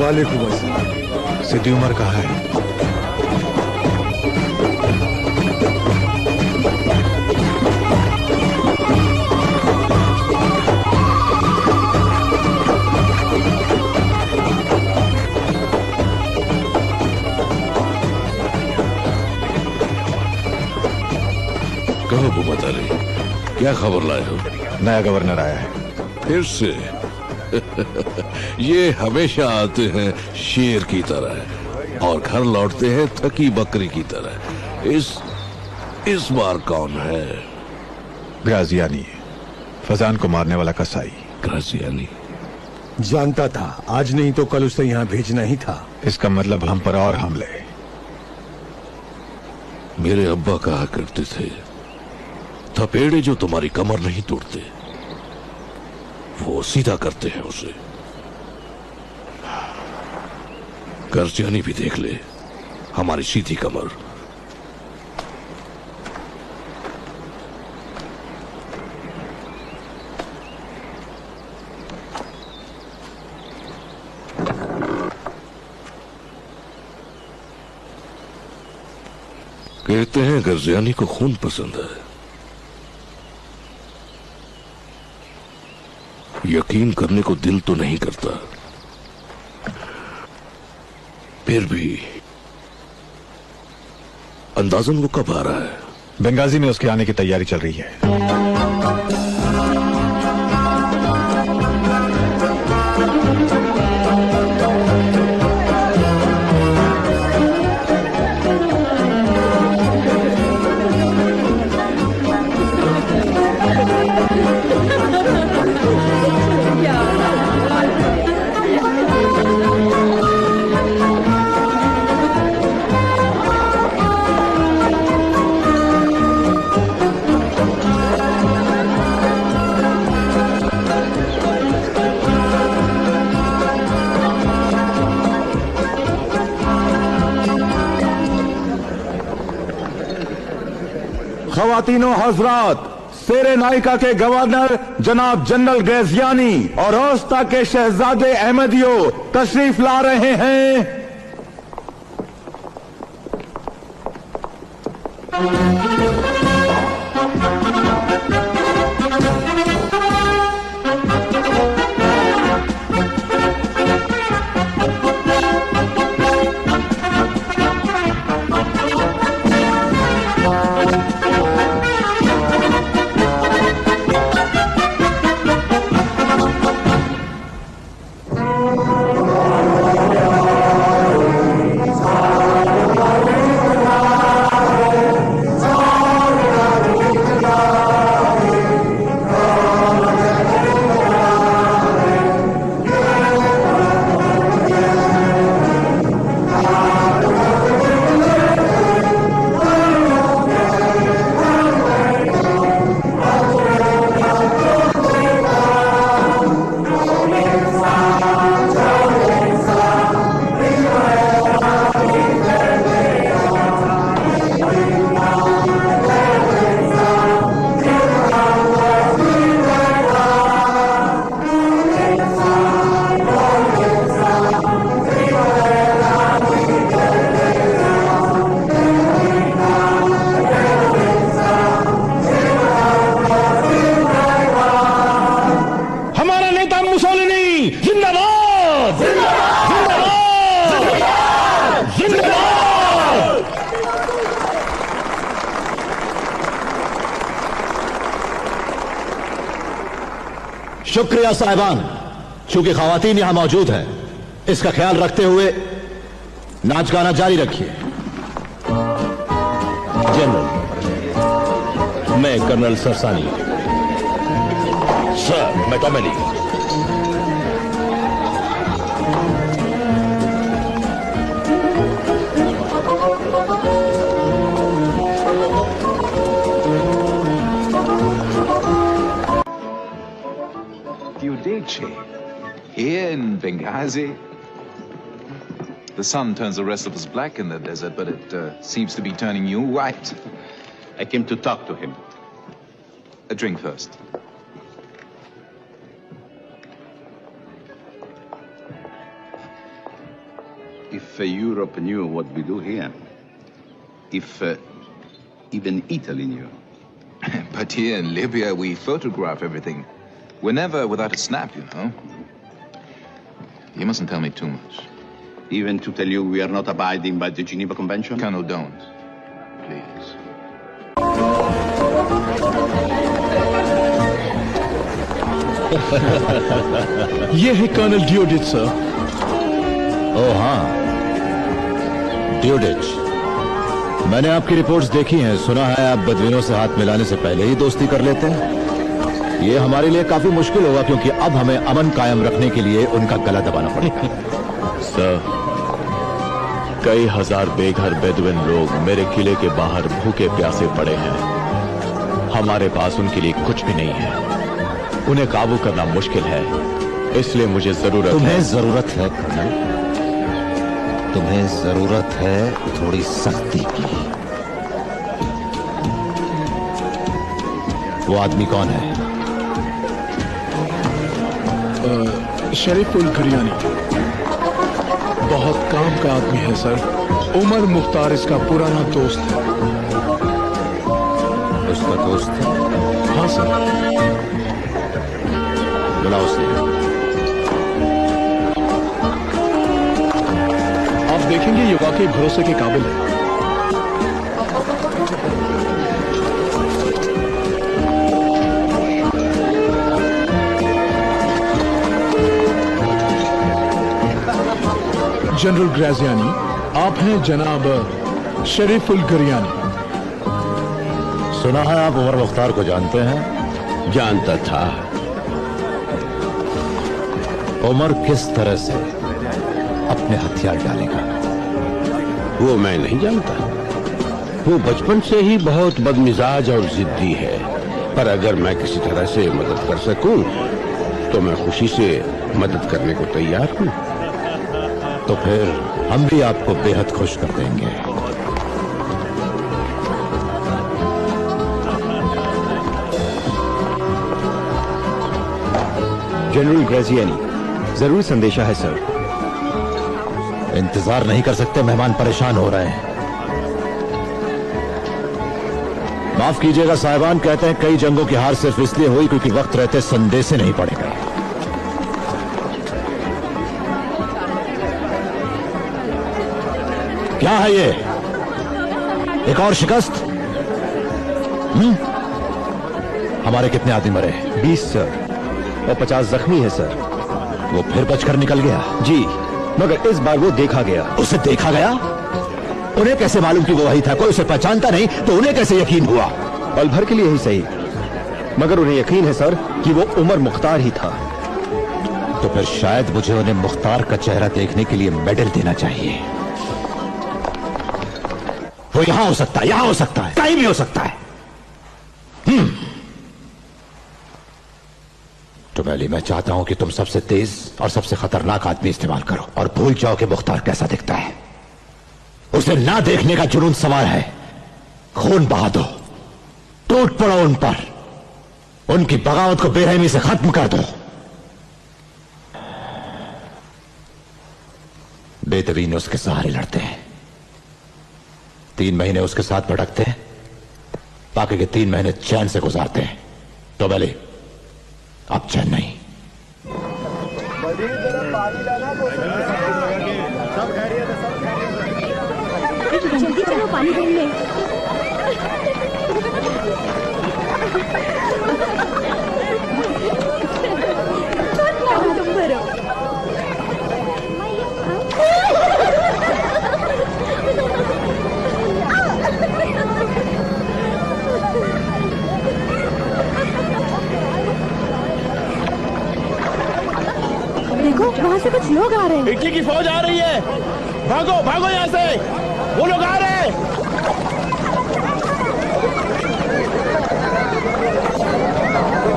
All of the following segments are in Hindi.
वालेकुम अस्सलाम। सिद्दी उमर कहाँ है? कहो बुमत अली, क्या खबर लाए हो? नया गवर्नर आया है। फिर से? ये हमेशा आते हैं शेर की तरह और घर लौटते हैं थकी बकरी की तरह। इस बार कौन है? ग्राजियानी, फजान को मारने वाला कसाई। ग्राजियानी? जानता था, आज नहीं तो कल उसे यहाँ भेजना ही था। इसका मतलब हम पर और हमले। मेरे अब्बा कहा करते थे, थपेड़े जो तुम्हारी कमर नहीं तोड़ते वो सीधा करते हैं उसे। ग्राजियानी भी देख ले हमारी सीधी कमर। कहते हैं ग्राजियानी को खून पसंद है। यकीन करने को दिल तो नहीं करता, फिर भी अंदाजन वो कब आ रहा है? बेंगाजी में उसके आने की तैयारी चल रही है। ख़वातीनो हज़रात, सेरे नाइका के गवर्नर जनाब जनरल ग्राजियानी और औस्ता के शहजादे अहमदियो तशरीफ ला रहे हैं। शुक्रिया साहिबान, चूंकि खवातीन यहां मौजूद हैं, इसका ख्याल रखते हुए नाच गाना जारी रखिए। जनरल, मैं कर्नल सरसानी। सर, मैं टॉमेली। Here in Benghazi, the sun turns the rest of us black in the desert, but it seems to be turning you white. I came to talk to him. A drink first. Europe knew what we do here, if even Italy knew. But here in Libya, we photograph everything. We're never without a snap, you know. You mustn't tell me too much. Even to tell you we are not abiding by the Geneva Convention? Colonel, don't. Please. ये है कर्नल डियोडिच सर। ओ हाँ, ड्यूडिच। मैंने आपकी रिपोर्ट्स देखी हैं। सुना है आप बदवीनों से हाथ मिलाने से पहले ही दोस्ती कर लेते हैं। ये हमारे लिए काफी मुश्किल होगा, क्योंकि अब हमें अमन कायम रखने के लिए उनका गला दबाना पड़ेगा। सर, कई हजार बेघर बेदविन लोग मेरे किले के बाहर भूखे प्यासे पड़े हैं। हमारे पास उनके लिए कुछ भी नहीं है। उन्हें काबू करना मुश्किल है, इसलिए मुझे जरूरत तुम्हें जरूरत है कर्नल, तुम्हें जरूरत है थोड़ी सख्ती की। वो आदमी कौन है? शरीफ उल घरियानी। बहुत काम का आदमी है सर। उमर मुख्तार इसका पुराना दोस्त है। उसका दोस्त है? हाँ सर। बुलाओ उसे। आप देखेंगे ये वाकई भरोसे के काबिल है। जनरल ग्रेजियानी, आप हैं जनाब शरीफ उल घरियानी। सुना है आप उमर मुख्तार को जानते हैं? जानता था। उमर किस तरह से अपने हथियार डालेगा वो मैं नहीं जानता। वो बचपन से ही बहुत बदमिजाज और जिद्दी है, पर अगर मैं किसी तरह से मदद कर सकूं तो मैं खुशी से मदद करने को तैयार हूं। तो फिर हम भी आपको बेहद खुश कर देंगे। जनरल ग्रेजियानी, जरूर संदेशा है सर। इंतजार नहीं कर सकते, मेहमान परेशान हो रहे हैं। माफ कीजिएगा साहिबान, कहते हैं कई जंगों की हार सिर्फ इसलिए हुई क्योंकि वक्त रहते संदेशे नहीं पड़े गए। क्या है ये? एक और शिकस्त? हमारे कितने आदमी मरे? 20 सर, और 50 जख्मी है सर। वो फिर बचकर निकल गया? जी, मगर इस बार वो देखा गया। उसे देखा गया? उन्हें कैसे मालूम कि वो वही था? कोई उसे पहचानता नहीं तो उन्हें कैसे यकीन हुआ? पल भर के लिए ही सही, मगर उन्हें यकीन है सर कि वो उमर मुख्तार ही था। तो फिर शायद मुझे उन्हें मुख्तार का चेहरा देखने के लिए मेडल देना चाहिए। वो यहां हो सकता है, यहां हो सकता है, कहीं भी हो सकता है। तो मैं चाहता हूं कि तुम सबसे तेज और सबसे खतरनाक आदमी इस्तेमाल करो और भूल जाओ कि मुख्तार कैसा दिखता है। उसे ना देखने का जुनून सवार है। खून बहा दो, टूट पड़ो उन पर, उनकी बगावत को बेरहमी से खत्म कर दो। बेदवीन उसके सहारे लड़ते हैं, 3 महीने उसके साथ भटकते हैं, बाकी के 3 महीने चैन से गुजारते हैं। तो भले अब चैन नहीं। जल्दी चलो, पानी भर ले। तुम भरो। देखो, वहाँ से कुछ लोग आ रहे हैं। इटली की फौज आ रही है। भागो भागो यहाँ से, वो लोग आ रहे हैं।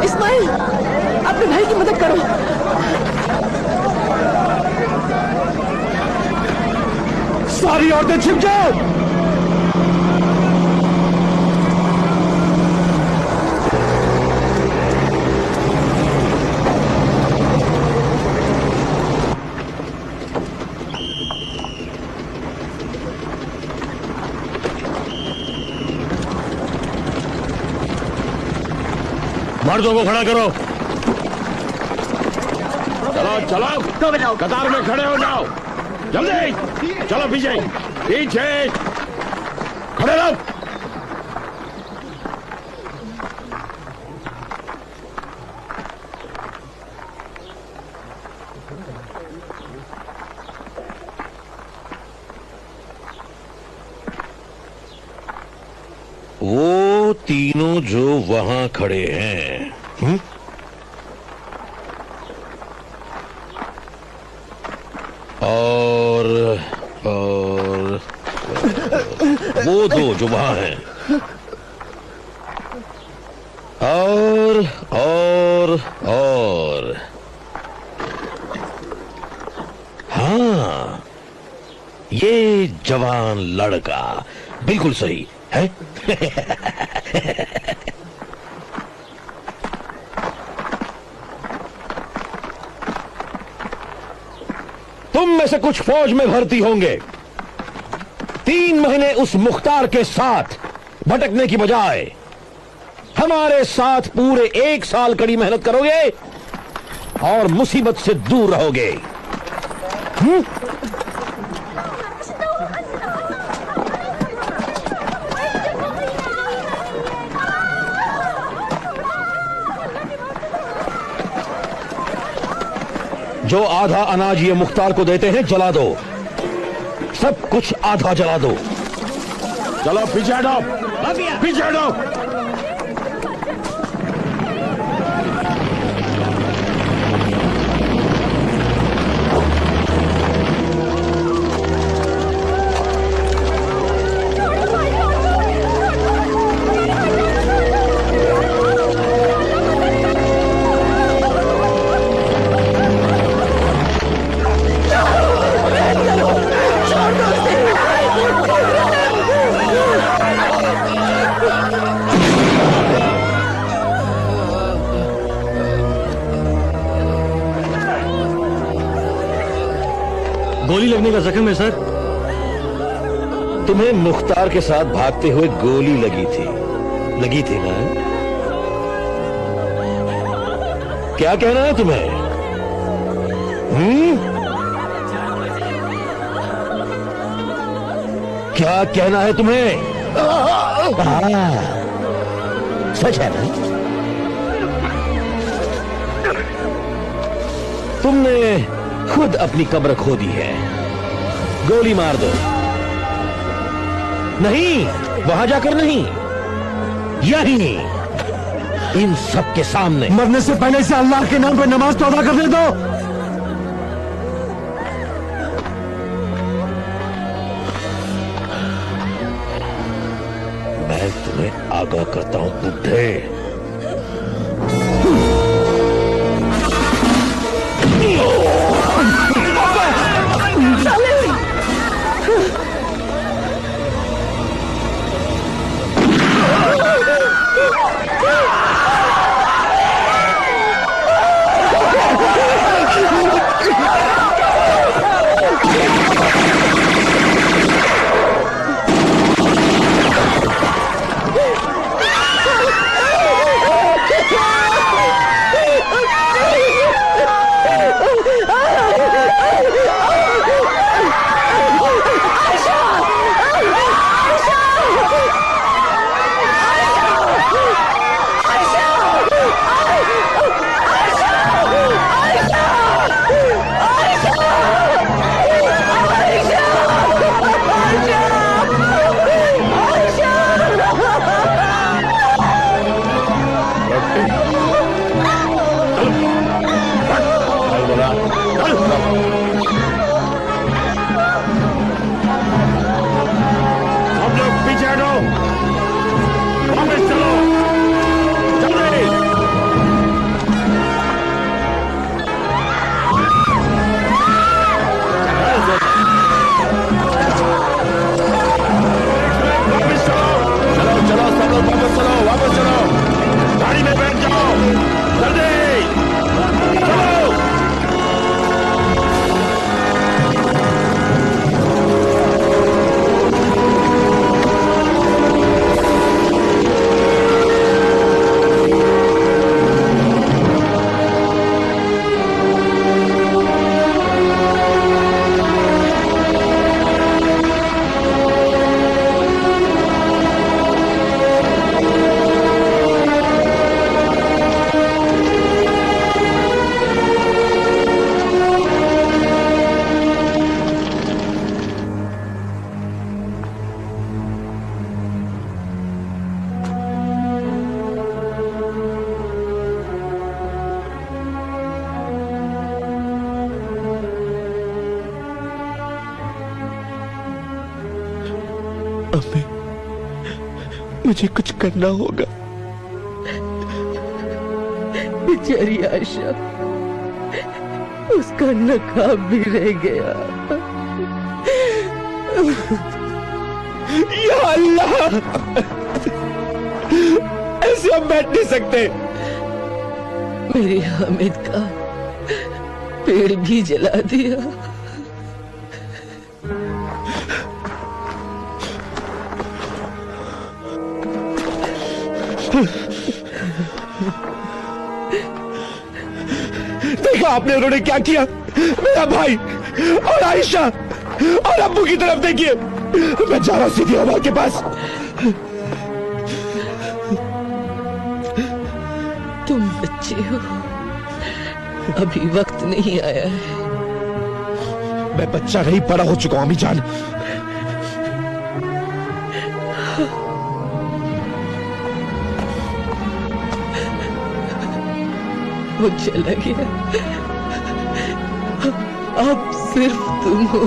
इस्माइल, अपने भाई की मदद करो। सारी औरतें छिप जाओ। मर्दों को खड़ा करो। चलो चलो, कतार में खड़े हो जाओ, जल्दी चलो। पीछे पीछे खड़े रहो। वो तीनों जो वहां खड़े हैं, और वो दो जो वहां हैं, और हाँ, ये जवान लड़का बिल्कुल सही है। तुम में से कुछ फौज में भर्ती होंगे। 3 महीने उस मुख्तार के साथ भटकने की बजाय हमारे साथ पूरे 1 साल कड़ी मेहनत करोगे और मुसीबत से दूर रहोगे। जो आधा अनाज ये मुख्तार को देते हैं जला दो, सब कुछ आधा जला दो। चलो पीछे हटो, पीछे हटो। गोली लगने का जख्म है सर। तुम्हें मुख्तार के साथ भागते हुए गोली लगी थी ना? क्या कहना है तुम्हें? क्या कहना है तुम्हें? सच है ना? तुमने खुद अपनी कब्र खो दी है। गोली मार दो। नहीं, वहां जाकर नहीं, यहीं इन सब के सामने। मरने से पहले से अल्लाह के नाम पे नमाज तो अदा करने दो। मैं तुम्हें आगाह करता हूं बुड्ढे, अम्मी, मुझे कुछ करना होगा। बेचारी आशा, उसका नकाब भी रह गया। या अल्लाह, ऐसे हम बैठ नहीं सकते। मेरे हामिद का पेड़ भी जला दिया। देखा आपने उन्होंने क्या किया? मेरा भाई और आयशा और अब्बू की तरफ देखिए। मैं जा रहा सीधी अमर के पास। तुम बच्चे हो, अभी वक्त नहीं आया है। मैं बच्चा नहीं, बड़ा हो चुका हूं अम्मी जान। वो चला गया, अब सिर्फ तुम हो।